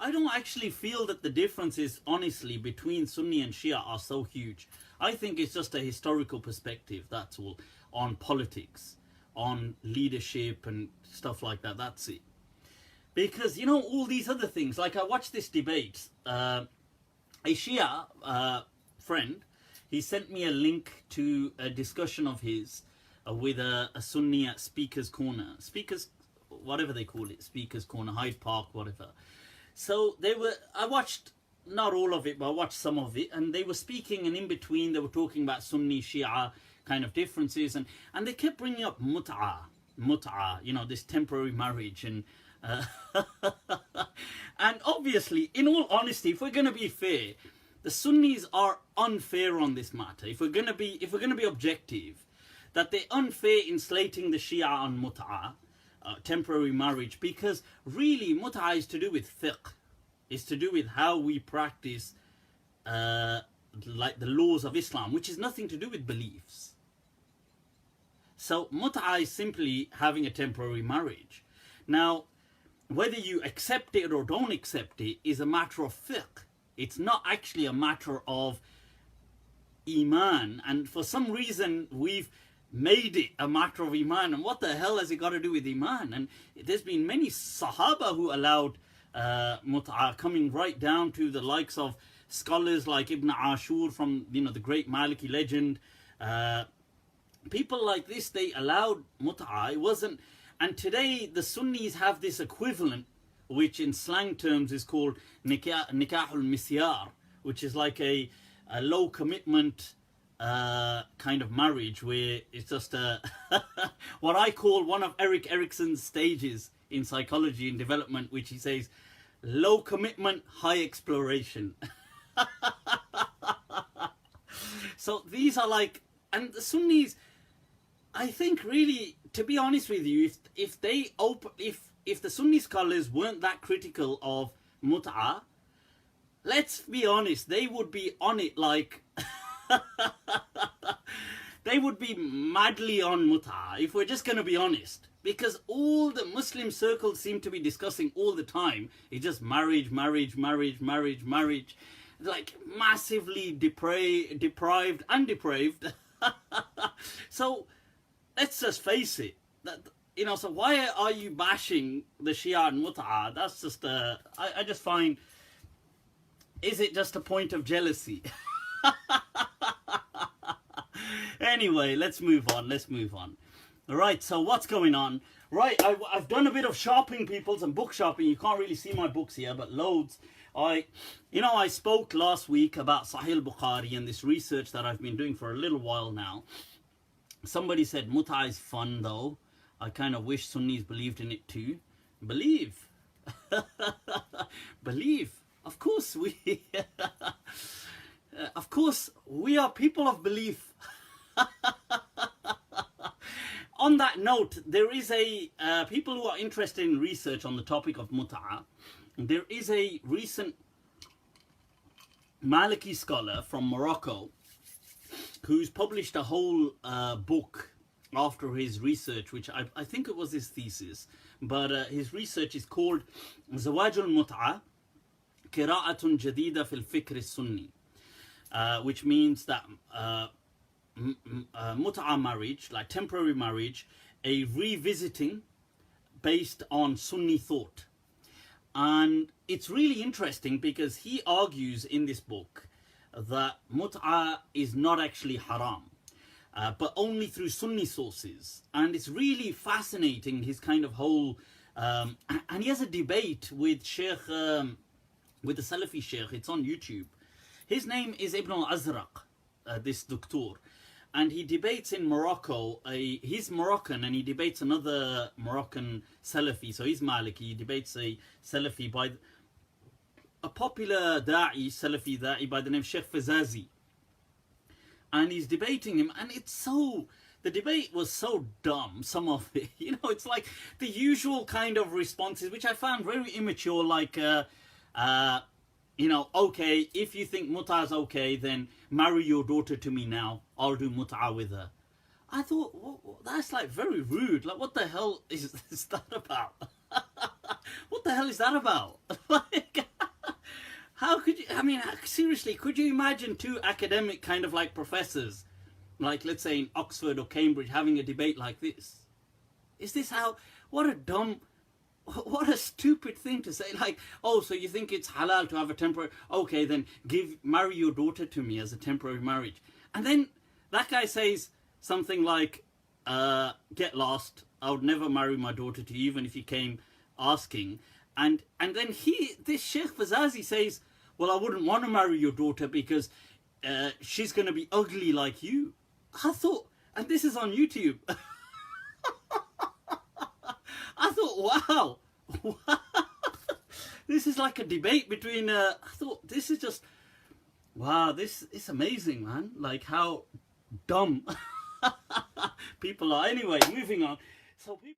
I don't actually feel that the differences, honestly, between Sunni and Shia are so huge. I think it's just a historical perspective, that's all, on politics, on leadership and stuff like that. That's it. Because, you know, all these other things, like I watched this debate, a Shia friend, he sent me a link to a discussion of his with a Sunni at Speaker's Corner. Speaker's, whatever they call it, Speaker's Corner, Hyde Park, whatever. So I watched, not all of it, but I watched some of it, and they were speaking, and in between they were talking about Sunni Shia kind of differences, and they kept bringing up Mutah, you know, this temporary marriage, and and obviously, in all honesty, if we're going to be fair, the Sunnis are unfair on this matter. If we're going to be objective, that they're unfair in slating the Shia on Mutah, temporary marriage, because really Mutah is to do with fiqh, is to do with how we practice like the laws of Islam, which is nothing to do with beliefs. So Mutah is simply having a temporary marriage. Now, whether you accept it or don't accept it is a matter of fiqh. It's not actually a matter of iman, and for some reason we've made it a matter of iman, and what the hell has it got to do with iman? And there's been many Sahaba who allowed Mut'ah, coming right down to the likes of scholars like Ibn Ashur from, you know, the great Maliki legend. People like this, they allowed Mut'ah. It wasn't, and today the Sunnis have this equivalent, which in slang terms is called nikahul misyar, which is like a low commitment kind of marriage, where it's just what I call one of Erik Erikson's stages in psychology and development, which he says low commitment, high exploration. So these are like, and the Sunnis, I think, really, to be honest with you, if the Sunni scholars weren't that critical of Mut'ah, let's be honest, they would be on it like they would be madly on Mut'ah, if we're just going to be honest. Because all the Muslim circles seem to be discussing all the time is just marriage, like massively deprived and depraved. So let's just face it, that, you know, so why are you bashing the Shia and Mut'ah? That's just I just find, is it just a point of jealousy? Anyway, let's move on. Right, so what's going on? Right, I've done a bit of shopping, people, some book shopping. You can't really see my books here, but loads. I spoke last week about Sahih Bukhari and this research that I've been doing for a little while now. Somebody said Mut'ah is fun, though. I kind of wish Sunnis believed in it too. Believe. Believe. Of course we are people of belief. On that note, there is people who are interested in research on the topic of Mut'ah. There is a recent Maliki scholar from Morocco who's published a whole book after his research, which I think it was his thesis, but his research is called Zawajul Mut'ah, Qira'atun Jadida fil Fikr Sunni, which means that Mut'ah marriage, like temporary marriage, a revisiting based on Sunni thought. And it's really interesting because he argues in this book that Mut'ah is not actually haram, but only through Sunni sources. And it's really fascinating, his kind of whole, and he has a debate with Sheikh, with the Salafi Sheikh. It's on YouTube. His name is Ibn al-Azraq, this doctor. And he debates in Morocco. He's Moroccan, and he debates another Moroccan Salafi. So he's Maliki. He debates a Salafi by a popular Salafi da'i by the name Sheikh Fazazi. And he's debating him, and the debate was so dumb, some of it. You know, it's like the usual kind of responses, which I found very immature, like, you know, okay, if you think Mut'ah is okay, then marry your daughter to me now. I'll do Mut'ah with her. I thought, that's like very rude. Like, what the hell is that about? What the hell is that about? Like, I mean, seriously, could you imagine two academic kind of like professors, like let's say in Oxford or Cambridge, having a debate like this? Is this how, what a stupid thing to say. Like, oh, so you think it's halal to have a temporary, okay, then marry your daughter to me as a temporary marriage. And then that guy says something like, get lost, I would never marry my daughter to you, even if you came asking. And then this Sheikh Fazazi says, well, I wouldn't want to marry your daughter because she's going to be ugly like you. I thought, and this is on YouTube. I thought, wow, this is like a debate between, I thought, this is just, wow, this is amazing, man. Like how dumb people are. Anyway, moving on. So people